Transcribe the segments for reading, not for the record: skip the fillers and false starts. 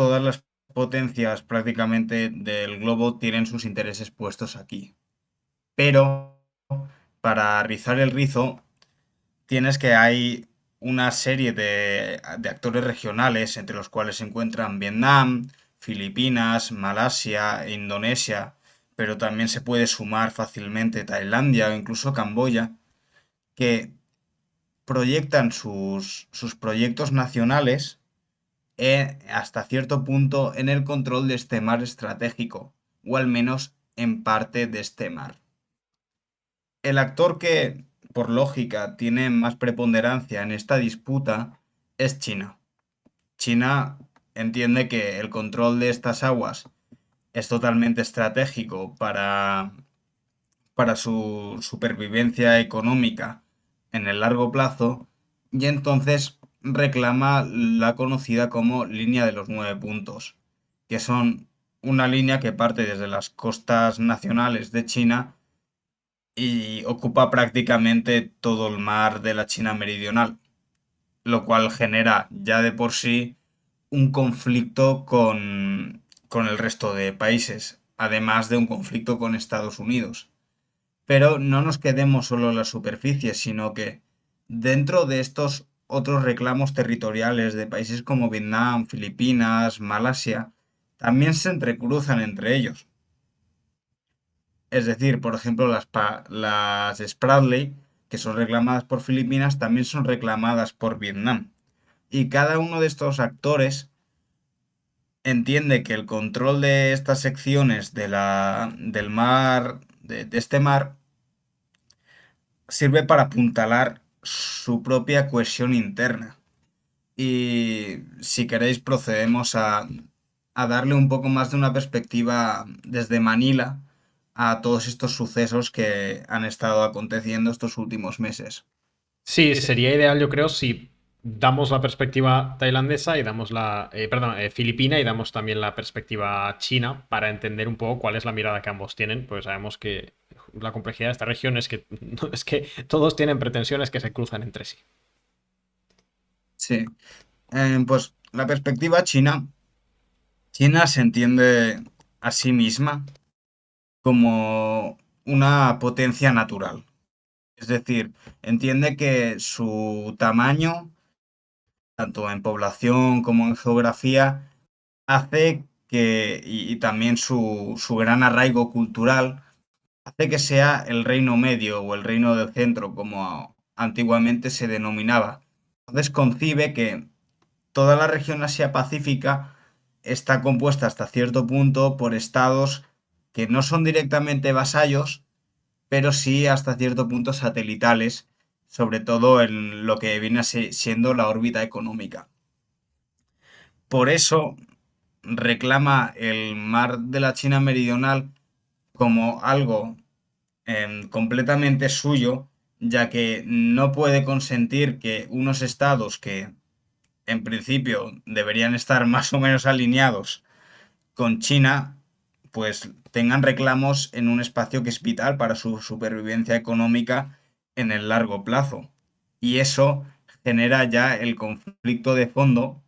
todas las potencias prácticamente del globo tienen sus intereses puestos aquí. Pero para rizar el rizo, tienes que hay una serie de actores regionales, entre los cuales se encuentran Vietnam, Filipinas, Malasia e Indonesia, pero también se puede sumar fácilmente Tailandia o incluso Camboya, que proyectan sus proyectos nacionales hasta cierto punto en el control de este mar estratégico, o al menos en parte de este mar. El actor que, por lógica, tiene más preponderancia en esta disputa es China. China entiende que el control de estas aguas es totalmente estratégico para su supervivencia económica en el largo plazo y entonces reclama la conocida como línea de los 9 puntos, que son una línea que parte desde las costas nacionales de China y ocupa prácticamente todo el mar de la China meridional, lo cual genera ya de por sí un conflicto con el resto de países, además de un conflicto con Estados Unidos. Pero no nos quedemos solo en la superficie, sino que dentro de estos otros reclamos territoriales de países como Vietnam, Filipinas, Malasia, también se entrecruzan entre ellos. Es decir, por ejemplo, las Spratly, que son reclamadas por Filipinas, también son reclamadas por Vietnam. Y cada uno de estos actores entiende que el control de estas secciones del mar, de este mar, sirve para apuntalar su propia cohesión interna. Y si queréis, procedemos a darle un poco más de una perspectiva desde Manila a todos estos sucesos que han estado aconteciendo estos últimos meses. Sí, sería ideal, yo creo, si damos la perspectiva tailandesa y damos perdón, filipina y damos también la perspectiva china para entender un poco cuál es la mirada que ambos tienen, pues sabemos que la complejidad de esta región es que, es que todos tienen pretensiones que se cruzan entre sí. Sí, pues la perspectiva china, China se entiende a sí misma como una potencia natural. Es decir, entiende que su tamaño, tanto en población como en geografía, hace y también su gran arraigo cultural, hace que sea el reino medio o el reino del centro, como antiguamente se denominaba. Entonces concibe que toda la región Asia-Pacífica está compuesta hasta cierto punto por estados que no son directamente vasallos, pero sí hasta cierto punto satelitales, sobre todo en lo que viene siendo la órbita económica. Por eso reclama el mar de la China Meridional como algo completamente suyo, ya que no puede consentir que unos estados que en principio deberían estar más o menos alineados con China, pues tengan reclamos en un espacio que es vital para su supervivencia económica en el largo plazo. Y eso genera ya el conflicto de fondo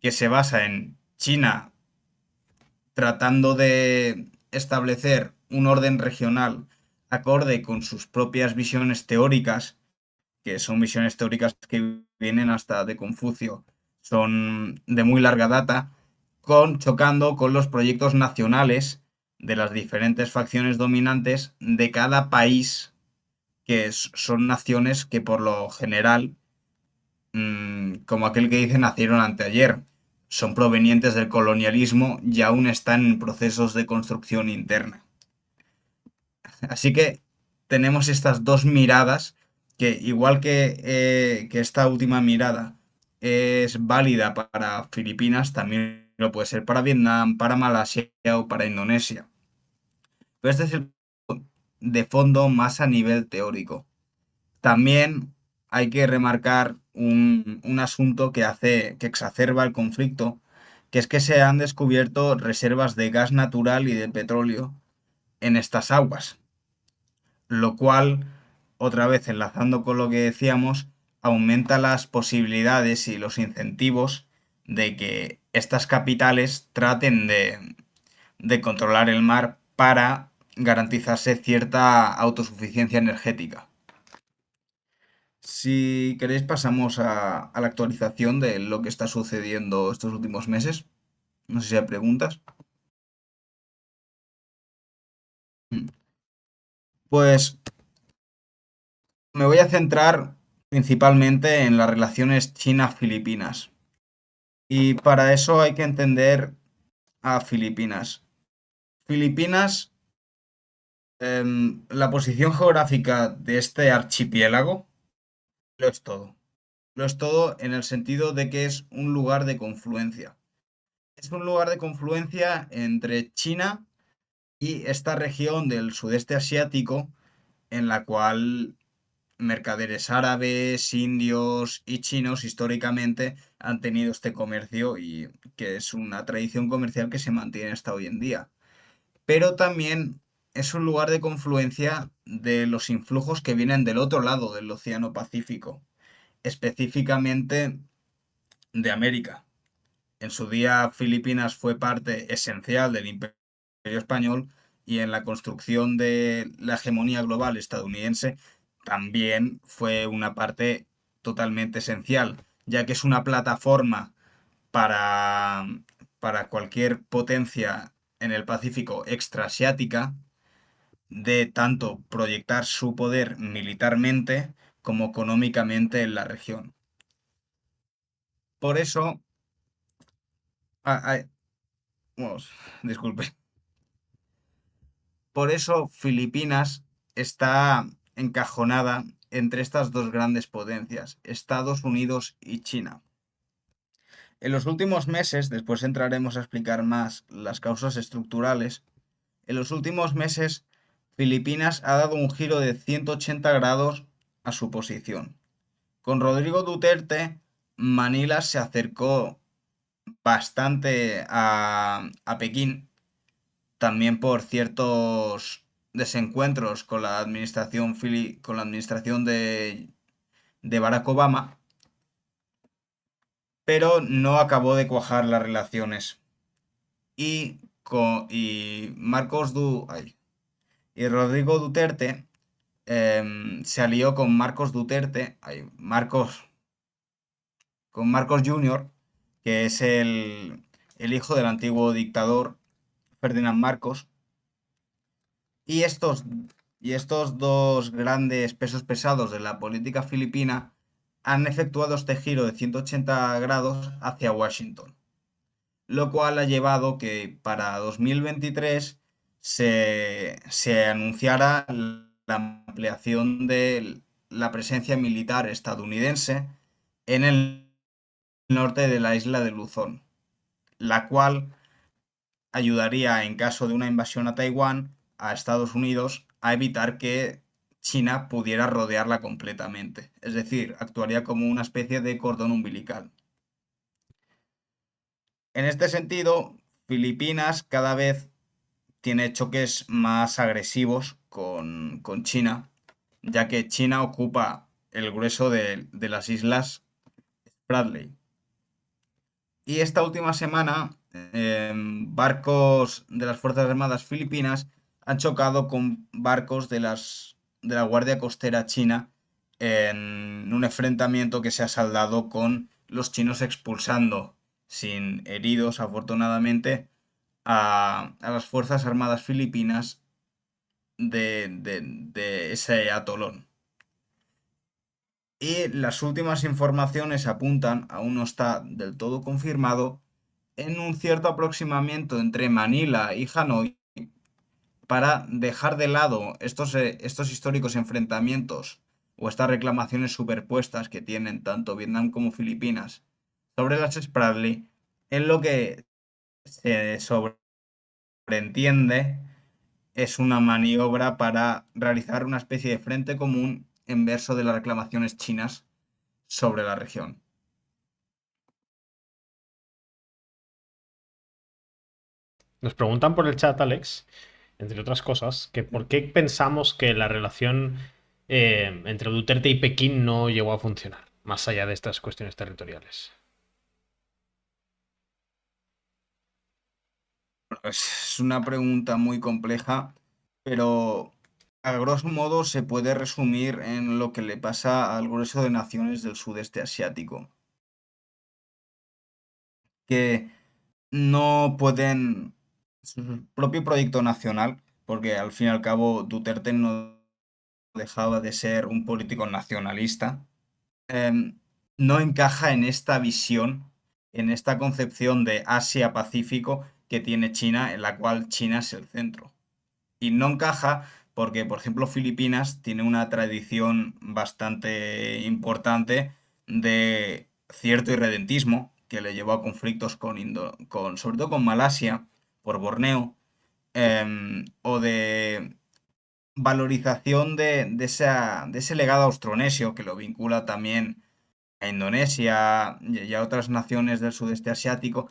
que se basa en China tratando de establecer un orden regional acorde con sus propias visiones teóricas, que son visiones teóricas que vienen hasta de Confucio, son de muy larga data, chocando con los proyectos nacionales de las diferentes facciones dominantes de cada país, que son naciones que por lo general, como aquel que dice, nacieron anteayer, son provenientes del colonialismo y aún están en procesos de construcción interna. Así que tenemos estas dos miradas que, igual que esta última mirada es válida para Filipinas, también lo puede ser para Vietnam, para Malasia o para Indonesia. Pero este es el de fondo más a nivel teórico. También hay que remarcar un asunto que exacerba el conflicto, que es que se han descubierto reservas de gas natural y de petróleo en estas aguas, lo cual, otra vez enlazando con lo que decíamos, aumenta las posibilidades y los incentivos de que estas capitales traten de controlar el mar para garantizarse cierta autosuficiencia energética. Si queréis pasamos a la actualización de lo que está sucediendo estos últimos meses. No sé si hay preguntas. Mm. Pues me voy a centrar principalmente en las relaciones China-Filipinas. Y para eso hay que entender a Filipinas. Filipinas, la posición geográfica de este archipiélago lo es todo. Lo es todo en el sentido de que es un lugar de confluencia. Es un lugar de confluencia entre China y esta región del sudeste asiático en la cual mercaderes árabes, indios y chinos históricamente han tenido este comercio y que es una tradición comercial que se mantiene hasta hoy en día. Pero también es un lugar de confluencia de los influjos que vienen del otro lado del Océano Pacífico, específicamente de América. En su día Filipinas fue parte esencial del Imperio Español y en la construcción de la hegemonía global estadounidense también fue una parte totalmente esencial, ya que es una plataforma para, para cualquier potencia en el Pacífico extraasiática de tanto proyectar su poder militarmente como económicamente en la región. Por eso, ah, ah, bueno, disculpe. Por eso Filipinas está encajonada entre estas dos grandes potencias, Estados Unidos y China. En los últimos meses, después entraremos a explicar más las causas estructurales, en los últimos meses Filipinas ha dado un giro de 180 grados a su posición. Con Rodrigo Duterte, Manila se acercó bastante a Pekín también por ciertos desencuentros con la administración, con la administración de Barack Obama, pero no acabó de cuajar las relaciones. Y Rodrigo Duterte se alió con Marcos Duterte, con Marcos Jr., que es el hijo del antiguo dictador Ferdinand Marcos. Y estos dos grandes pesos pesados de la política filipina han efectuado este giro de 180 grados hacia Washington, lo cual ha llevado que para 2023 se anunciara la ampliación de la presencia militar estadounidense en el norte de la isla de Luzón, la cual ayudaría en caso de una invasión a Taiwán a Estados Unidos a evitar que China pudiera rodearla completamente. Es decir, actuaría como una especie de cordón umbilical. En este sentido, Filipinas cada vez tiene choques más agresivos con China, ya que China ocupa el grueso de las islas Bradley. Y esta última semana, barcos de las Fuerzas Armadas Filipinas han chocado con barcos de la Guardia Costera China en un enfrentamiento que se ha saldado con los chinos expulsando, sin heridos afortunadamente, a las Fuerzas Armadas Filipinas de ese atolón. Y las últimas informaciones apuntan, aún no está del todo confirmado, en un cierto aproximamiento entre Manila y Hanoi para dejar de lado estos históricos enfrentamientos o estas reclamaciones superpuestas que tienen tanto Vietnam como Filipinas sobre las Spratly, en lo que se sobreentiende es una maniobra para realizar una especie de frente común en verso de las reclamaciones chinas sobre la región. Nos preguntan por el chat, Alex, entre otras cosas, que por qué pensamos que la relación entre Duterte y Pekín no llegó a funcionar, más allá de estas cuestiones territoriales. Es una pregunta muy compleja, pero a grosso modo se puede resumir en lo que le pasa al grueso de naciones del sudeste asiático, que no pueden su propio proyecto nacional, porque al fin y al cabo Duterte no dejaba de ser un político nacionalista, em, no encaja en esta visión, en esta concepción de Asia-Pacífico que tiene China, en la cual China es el centro. Y no encaja porque, por ejemplo, Filipinas tiene una tradición bastante importante de cierto irredentismo que le llevó a conflictos sobre todo con Malasia por Borneo, o de valorización de ese legado austronesio que lo vincula también a Indonesia y a otras naciones del sudeste asiático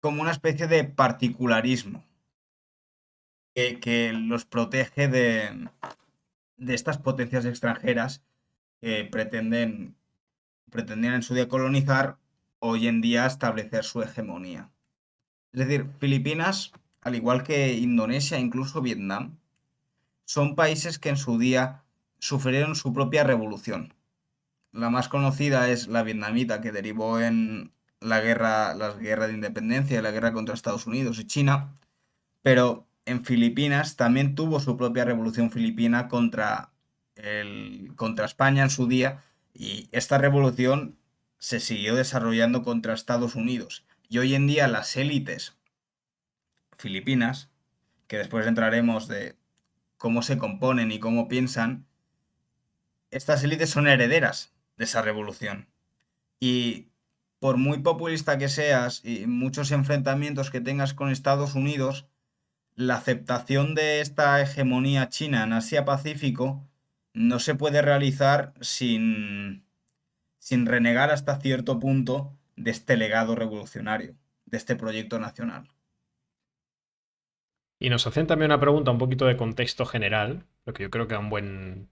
como una especie de particularismo que los protege de estas potencias extranjeras que pretendían en su día colonizar, hoy en día establecer su hegemonía. Es decir, Filipinas, al igual que Indonesia, incluso Vietnam, son países que en su día sufrieron su propia revolución. La más conocida es la vietnamita, que derivó en la guerra de independencia y la guerra contra Estados Unidos y China, pero en Filipinas también tuvo su propia revolución filipina contra España en su día, y esta revolución se siguió desarrollando contra Estados Unidos. Y hoy en día las élites filipinas, que después entraremos de cómo se componen y cómo piensan, estas élites son herederas de esa revolución. Y por muy populista que seas y muchos enfrentamientos que tengas con Estados Unidos, la aceptación de esta hegemonía china en Asia-Pacífico no se puede realizar sin renegar hasta cierto punto de este legado revolucionario, de este proyecto nacional. Y nos hacen también una pregunta un poquito de contexto general, lo que yo creo que da un buen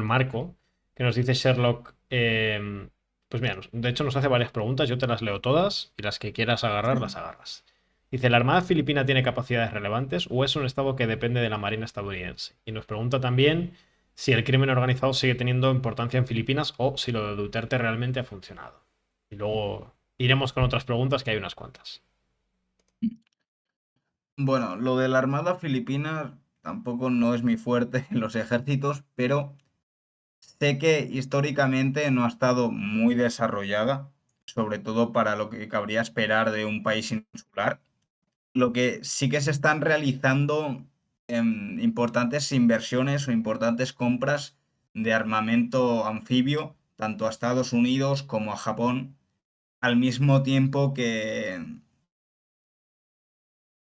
marco, que nos dice Sherlock, pues mira, de hecho nos hace varias preguntas, yo te las leo todas y las que quieras agarrar las agarras. Dice, ¿la Armada Filipina tiene capacidades relevantes o es un estado que depende de la Marina estadounidense? Y nos pregunta también si el crimen organizado sigue teniendo importancia en Filipinas o si lo de Duterte realmente ha funcionado. Y luego iremos con otras preguntas, que hay unas cuantas. Bueno, lo de la Armada Filipina tampoco no es mi fuerte en los ejércitos, pero sé que históricamente no ha estado muy desarrollada, sobre todo para lo que cabría esperar de un país insular. Lo que sí que se están realizando importantes inversiones o importantes compras de armamento anfibio, tanto a Estados Unidos como a Japón, al mismo tiempo que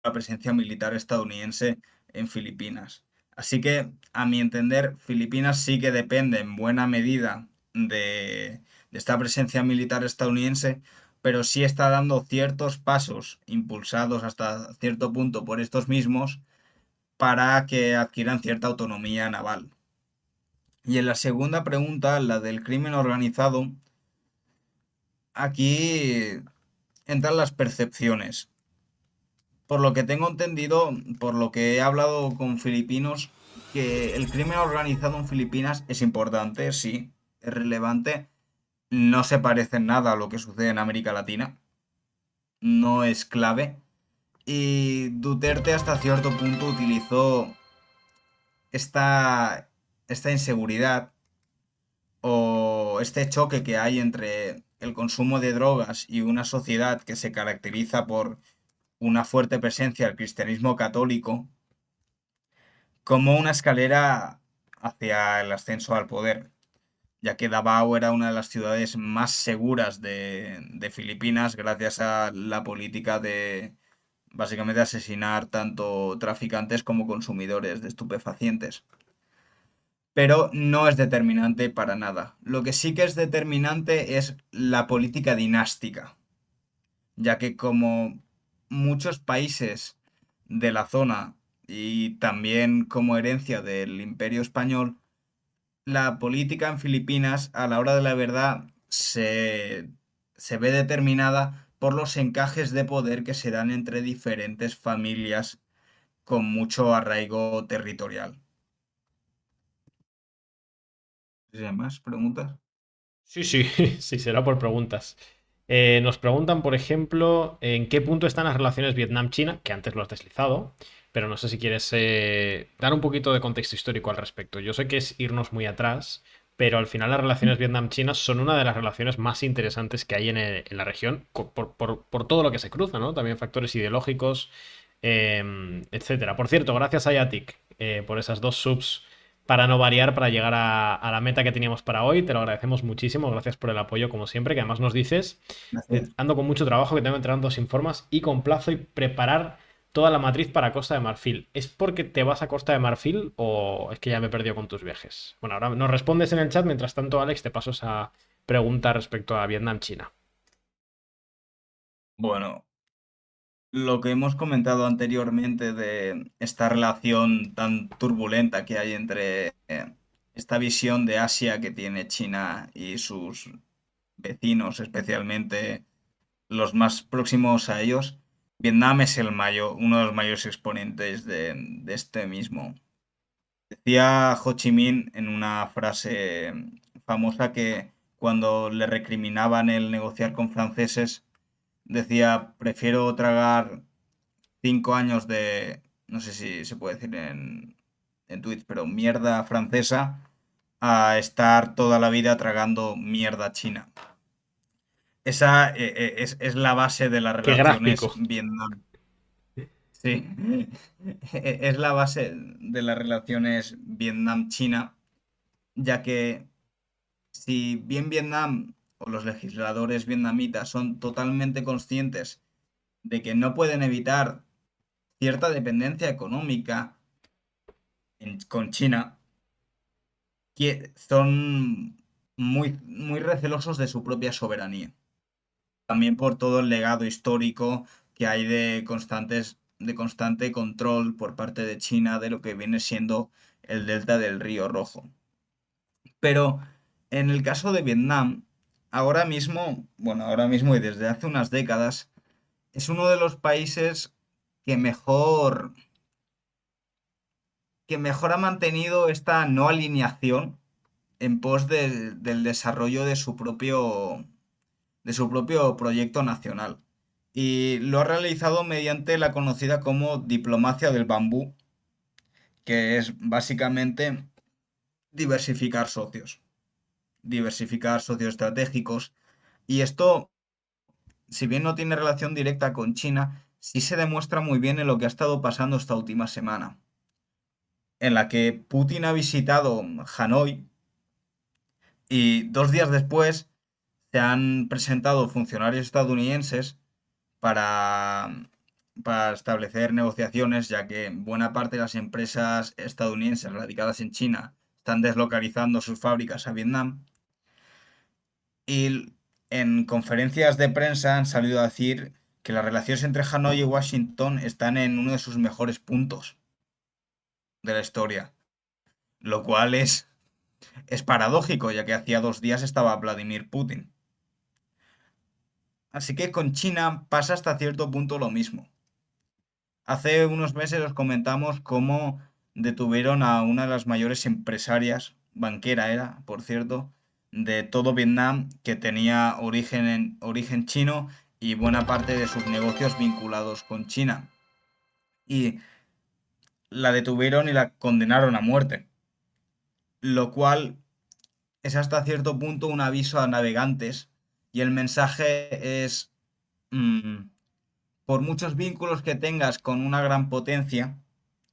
la presencia militar estadounidense en Filipinas. Así que, a mi entender, Filipinas sí que depende en buena medida de esta presencia militar estadounidense, pero sí está dando ciertos pasos impulsados hasta cierto punto por estos mismos para que adquieran cierta autonomía naval. Y en la segunda pregunta, la del crimen organizado, aquí entran las percepciones. Por lo que tengo entendido, por lo que he hablado con filipinos, que el crimen organizado en Filipinas es importante, sí, es relevante, no se parece en nada a lo que sucede en América Latina, no es clave. Y Duterte hasta cierto punto utilizó esta, esta inseguridad o este choque que hay entre el consumo de drogas y una sociedad que se caracteriza por una fuerte presencia del cristianismo católico como una escalera hacia el ascenso al poder, ya que Davao era una de las ciudades más seguras de Filipinas gracias a la política de básicamente asesinar tanto traficantes como consumidores de estupefacientes. Pero no es determinante para nada. Lo que sí que es determinante es la política dinástica, ya que como muchos países de la zona y también como herencia del Imperio Español, la política en Filipinas a la hora de la verdad se ve determinada por los encajes de poder que se dan entre diferentes familias con mucho arraigo territorial. ¿Tienes más preguntas? Sí, sí, sí, será por preguntas. Nos preguntan, por ejemplo, en qué punto están las relaciones Vietnam-China, que antes lo has deslizado, pero no sé si quieres dar un poquito de contexto histórico al respecto. Yo sé que es irnos muy atrás, pero al final las relaciones Vietnam-China son una de las relaciones más interesantes que hay en la región, por todo lo que se cruza, ¿no? También factores ideológicos, etcétera. Por cierto, gracias a Yatic por esas dos subs para no variar, para llegar a la meta que teníamos para hoy. Te lo agradecemos muchísimo. Gracias por el apoyo, como siempre, que además nos dices, Gracias. ando con mucho trabajo, que tengo que entregar dos informes y con plazo y preparar toda la matriz para Costa de Marfil. ¿Es porque te vas a Costa de Marfil o es que ya me he perdido con tus viajes? Bueno, ahora nos respondes en el chat. Mientras tanto, Alex, te paso esa pregunta respecto a Vietnam-China. Bueno, lo que hemos comentado anteriormente de esta relación tan turbulenta que hay entre esta visión de Asia que tiene China y sus vecinos, especialmente los más próximos a ellos, Vietnam es uno de los mayores exponentes de este mismo. Decía Ho Chi Minh en una frase famosa que cuando le recriminaban el negociar con franceses, decía, prefiero tragar 5 años de, no sé si se puede decir en Twitch, pero mierda francesa, a estar toda la vida tragando mierda china. Esa es la base de las ¡Qué relaciones gráfico! Vietnam. Sí, es la base de las relaciones Vietnam-China, ya que si bien Vietnam o los legisladores vietnamitas son totalmente conscientes de que no pueden evitar cierta dependencia económica con China, que son muy recelosos de su propia soberanía. También por todo el legado histórico que hay de constante control por parte de China de lo que viene siendo el delta del Río Rojo. Pero en el caso de Vietnam, ahora mismo y desde hace unas décadas, es uno de los países que mejor ha mantenido esta no alineación en pos del desarrollo de su propio proyecto nacional. Y lo ha realizado mediante la conocida como diplomacia del bambú, que es básicamente diversificar socios, diversificar socios estratégicos. Y esto, si bien no tiene relación directa con China, sí se demuestra muy bien en lo que ha estado pasando esta última semana, en la que Putin ha visitado Hanoi y 2 días después se han presentado funcionarios estadounidenses para, para establecer negociaciones, ya que buena parte de las empresas estadounidenses radicadas en China están deslocalizando sus fábricas a Vietnam. Y en conferencias de prensa han salido a decir que las relaciones entre Hanoi y Washington están en uno de sus mejores puntos de la historia, lo cual es paradójico, ya que hacía 2 días estaba Vladimir Putin. Así que con China pasa hasta cierto punto lo mismo. Hace unos meses os comentamos cómo detuvieron a una de las mayores empresarias, banquera era, por cierto, de todo Vietnam, que tenía origen chino y buena parte de sus negocios vinculados con China. Y la detuvieron y la condenaron a muerte, lo cual es hasta cierto punto un aviso a navegantes y el mensaje es, mm, por muchos vínculos que tengas con una gran potencia,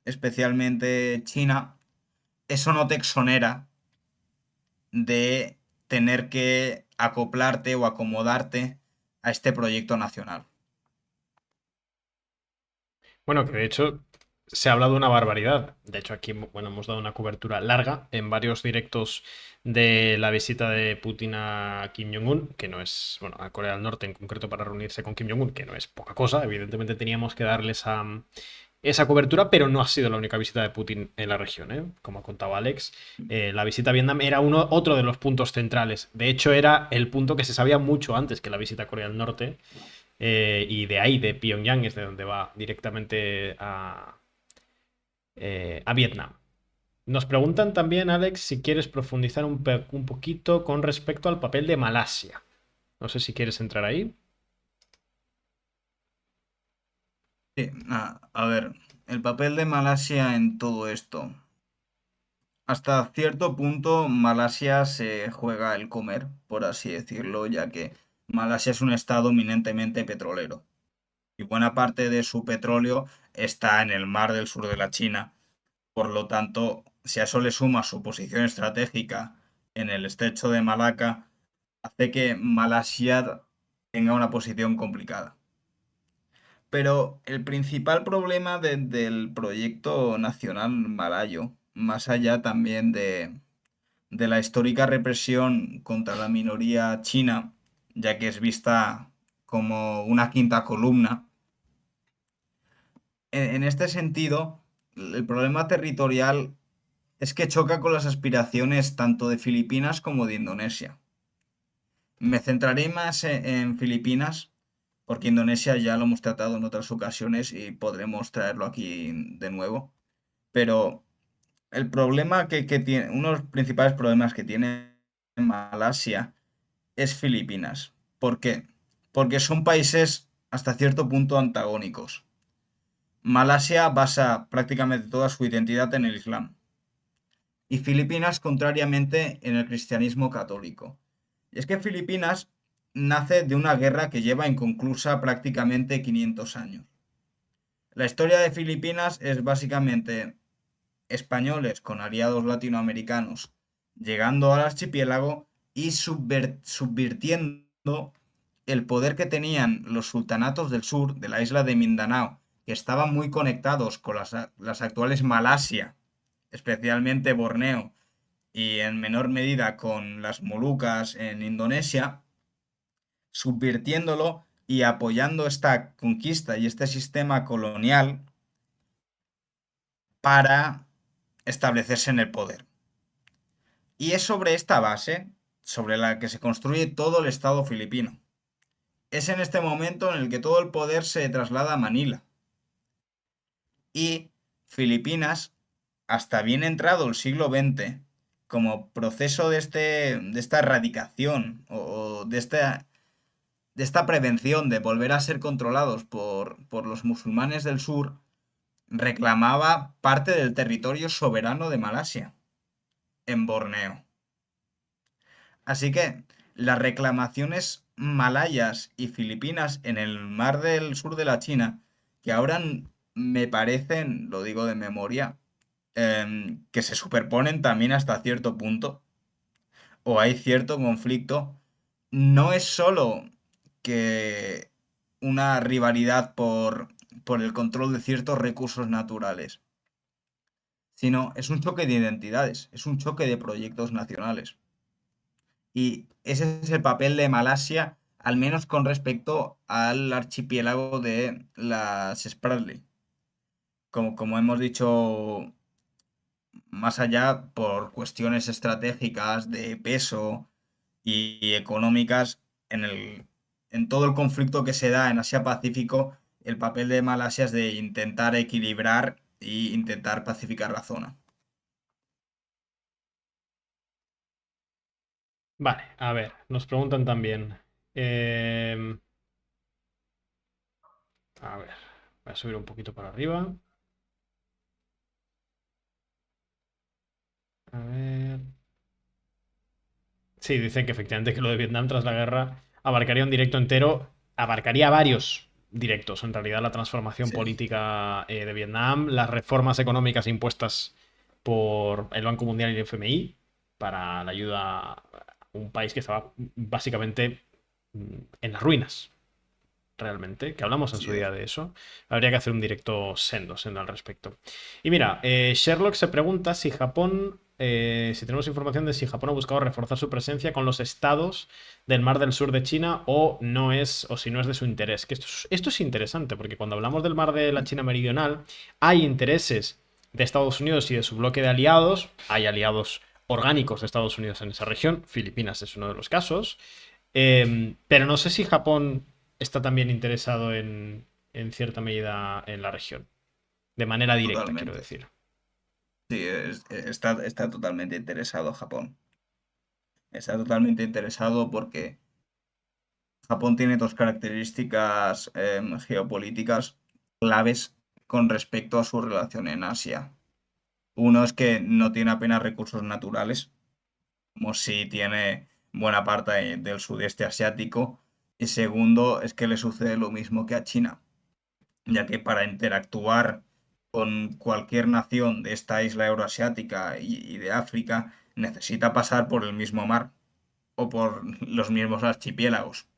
especialmente China, eso no te exonera de tener que acoplarte o acomodarte a este proyecto nacional. Bueno, que de hecho se ha hablado una barbaridad. De hecho, aquí, bueno, hemos dado una cobertura larga en varios directos de la visita de Putin a Kim Jong-un, que no es, bueno, a Corea del Norte en concreto para reunirse con Kim Jong-un, que no es poca cosa. Evidentemente teníamos que darle esa cobertura, pero no ha sido la única visita de Putin en la región, ¿eh? Como ha contado Alex, la visita a Vietnam era otro de los puntos centrales. De hecho, era el punto que se sabía mucho antes que la visita a Corea del Norte, y de ahí, de Pyongyang, es de donde va directamente a Vietnam. Nos preguntan también, Alex, si quieres profundizar un poquito con respecto al papel de Malasia. No sé si quieres entrar ahí. Sí, a ver, el papel de Malasia en todo esto. Hasta cierto punto, Malasia se juega el comer, por así decirlo, ya que Malasia es un estado eminentemente petrolero y buena parte de su petróleo está en el mar del sur de la China. Por lo tanto, si a eso le suma su posición estratégica en el estrecho de Malaca, hace que Malasia tenga una posición complicada. Pero el principal problema del proyecto nacional malayo, más allá también de la histórica represión contra la minoría china, ya que es vista como una quinta columna, en este sentido, el problema territorial es que choca con las aspiraciones tanto de Filipinas como de Indonesia. Me centraré más en Filipinas, porque Indonesia ya lo hemos tratado en otras ocasiones y podremos traerlo aquí de nuevo. Pero el problema que tiene, uno de los principales problemas que tiene Malasia es Filipinas. ¿Por qué? Porque son países hasta cierto punto antagónicos. Malasia basa prácticamente toda su identidad en el Islam y Filipinas, contrariamente, en el cristianismo católico. Y es que Filipinas nace de una guerra que lleva inconclusa prácticamente 500 años. La historia de Filipinas es básicamente españoles con aliados latinoamericanos llegando al archipiélago y subvirtiendo el poder que tenían los sultanatos del sur de la isla de Mindanao, que estaban muy conectados con las actuales Malasia, especialmente Borneo, y en menor medida con las Molucas en Indonesia, subvirtiéndolo y apoyando esta conquista y este sistema colonial para establecerse en el poder. Y es sobre esta base sobre la que se construye todo el Estado filipino. Es en este momento en el que todo el poder se traslada a Manila. Y Filipinas, hasta bien entrado el siglo XX, como proceso de esta erradicación o de esta prevención de volver a ser controlados por los musulmanes del sur, reclamaba parte del territorio soberano de Malasia, en Borneo. Así que las reclamaciones malayas y filipinas en el mar del sur de la China, que ahora me parecen, lo digo de memoria, que se superponen también hasta cierto punto, o hay cierto conflicto, no es solo que una rivalidad por el control de ciertos recursos naturales, sino es un choque de identidades, es un choque de proyectos nacionales. Y ese es el papel de Malasia, al menos con respecto al archipiélago de las Spratly. Como hemos dicho, más allá por cuestiones estratégicas de peso y económicas, en todo el conflicto que se da en Asia-Pacífico, el papel de Malasia es de intentar equilibrar e intentar pacificar la zona. Vale, a ver, nos preguntan también. eh, a ver, voy a subir un poquito para arriba. A ver. Sí, dicen que efectivamente que lo de Vietnam tras la guerra abarcaría un directo entero, abarcaría varios directos. En realidad, la transformación Sí, política de Vietnam, las reformas económicas impuestas por el Banco Mundial y el FMI para la ayuda a un país que estaba básicamente en las ruinas, realmente, que hablamos en su sí. día de eso. Habría que hacer un directo sendo al respecto. Y mira, Sherlock se pregunta si Japón, si tenemos información de si Japón ha buscado reforzar su presencia con los estados del Mar del Sur de China o no es, o si no es de su interés. Que esto es interesante, porque cuando hablamos del Mar de la China Meridional, hay intereses de Estados Unidos y de su bloque de aliados, hay aliados orgánicos de Estados Unidos en esa región, Filipinas es uno de los casos, pero no sé si Japón está también interesado en cierta medida en la región. De manera directa, quiero Totalmente. decir. Sí, está totalmente interesado Japón. Está totalmente interesado porque Japón tiene dos características geopolíticas claves con respecto a su relación en Asia. Uno es que no tiene apenas recursos naturales, como si tiene buena parte del sudeste asiático. Y segundo es que le sucede lo mismo que a China, ya que para interactuar con cualquier nación de esta isla euroasiática y de África necesita pasar por el mismo mar o por los mismos archipiélagos.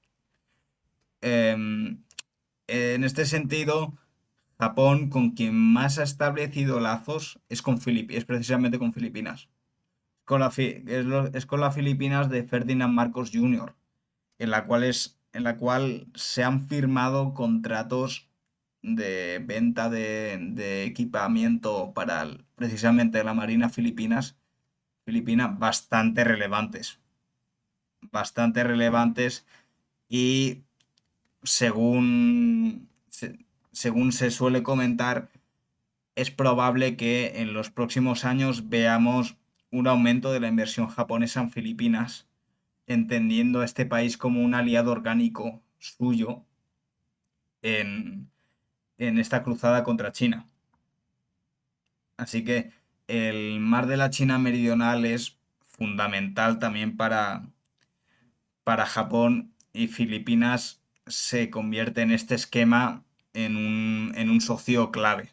Em, en este sentido, Japón con quien más ha establecido lazos es precisamente con Filipinas. Es con las Filipinas de Ferdinand Marcos Jr., en la cual se han firmado contratos de venta de equipamiento para precisamente la Marina Filipina bastante relevantes y según según se suele comentar, es probable que en los próximos años veamos un aumento de la inversión japonesa en Filipinas, entendiendo a este país como un aliado orgánico suyo en, en esta cruzada contra China. Así que el mar de la China Meridional es fundamental también para Japón, y Filipinas se convierte en este esquema en un socio clave.